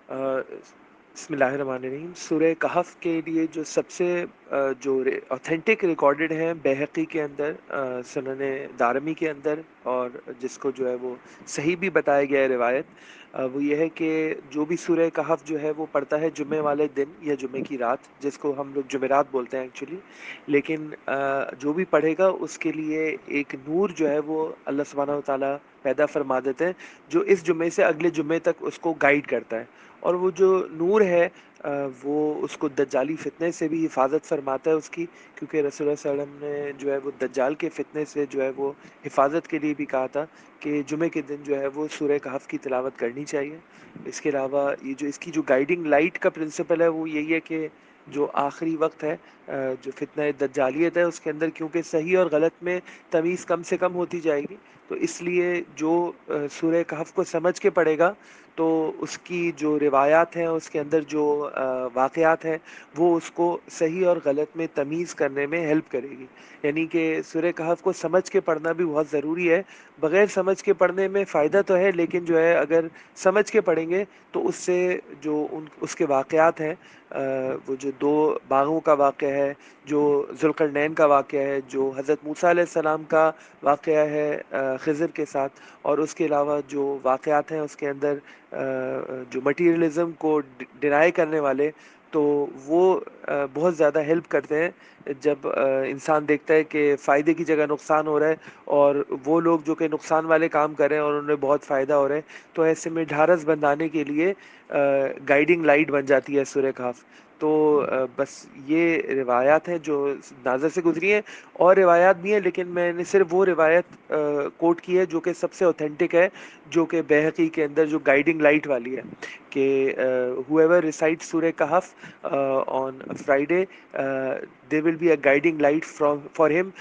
آ، بسم اللہ الرحمن الرحیم۔ سورہ کہف کے لیے جو سب سے جو اوتھینٹک ریکارڈڈ ہیں بیہقی کے اندر، سنن دارمی کے اندر، اور جس کو جو ہے وہ صحیح بھی بتایا گیا ہے روایت، وہ یہ ہے کہ جو بھی سورہ کہف جو ہے وہ پڑھتا ہے جمعے والے دن یا جمعے کی رات، جس کو ہم لوگ جمعرات بولتے ہیں ایکچولی، لیکن جو بھی پڑھے گا اس کے لیے ایک نور جو ہے وہ اللہ سبحانہ و تعالیٰ پیدا فرما دیتے ہیں، جو اس جمعے سے اگلے جمعے تک اس کو گائیڈ کرتا ہے۔ اور وہ جو نور ہے وہ اس کو دجالی فتنے سے بھی حفاظت فرماتا ہے اس کی، کیونکہ رسول اللہ صلی اللہ علیہ وسلم نے جو ہے وہ دجال کے فتنے سے جو ہے وہ حفاظت کے لیے بھی کہا تھا کہ جمعے کے دن جو ہے وہ سورہ کہف کی تلاوت کرنی چاہیے۔ اس کے علاوہ یہ جو اس کی جو گائیڈنگ لائٹ کا پرنسپل ہے وہ یہی ہے کہ جو آخری وقت ہے، جو فتنہ دجالیت ہے اس کے اندر، کیونکہ صحیح اور غلط میں تمیز کم سے کم ہوتی جائے گی، تو اس لیے جو سورہ کہف کو سمجھ کے پڑھے گا تو اس کی جو روایات ہیں، اس کے اندر جو واقعات ہیں، وہ اس کو صحیح اور غلط میں تمیز کرنے میں ہیلپ کرے گی۔ یعنی کہ سورہ کہف کو سمجھ کے پڑھنا بھی بہت ضروری ہے۔ بغیر سمجھ کے پڑھنے میں فائدہ تو ہے، لیکن جو ہے اگر سمجھ کے پڑھیں گے تو اس سے جو اس کے واقعات ہیں، وہ جو دو باغوں کا واقعہ ہے، جو ذوالقرنین کا واقعہ ہے، جو حضرت موسیٰ علیہ السلام کا واقعہ ہے خضر کے ساتھ، اور اس کے علاوہ جو واقعات ہیں اس کے اندر جو مٹیریلزم کو ڈینائی کرنے والے، تو وہ بہت زیادہ ہیلپ کرتے ہیں جب انسان دیکھتا ہے کہ فائدے کی جگہ نقصان ہو رہا ہے، اور وہ لوگ جو کہ نقصان والے کام کر رہے ہیں اور انہیں بہت فائدہ ہو رہا ہے، تو ایسے میں ڈھارس بندھانے کے لیے گائیڈنگ لائٹ بن جاتی ہے سورہ کہف۔ تو بس یہ روایات ہیں جو نظر سے گزری ہیں، اور روایات بھی ہیں، لیکن میں نے صرف وہ روایت کوٹ کی ہے جو کہ سب سے اوتھینٹک ہے، جو کہ بیہقی کے اندر جو گائیڈنگ لائٹ والی ہے کہ whoever recites سورہ کہف on Friday, there will be a guiding light for him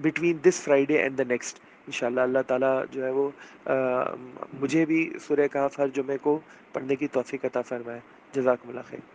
between this Friday and the next۔ انشاءاللہ اللہ تعالیٰ جو ہے وہ مجھے بھی سورہ کہف ہر جمعے کو پڑھنے کی توفیق عطا فرمائے۔ جزاکم اللہ خیر۔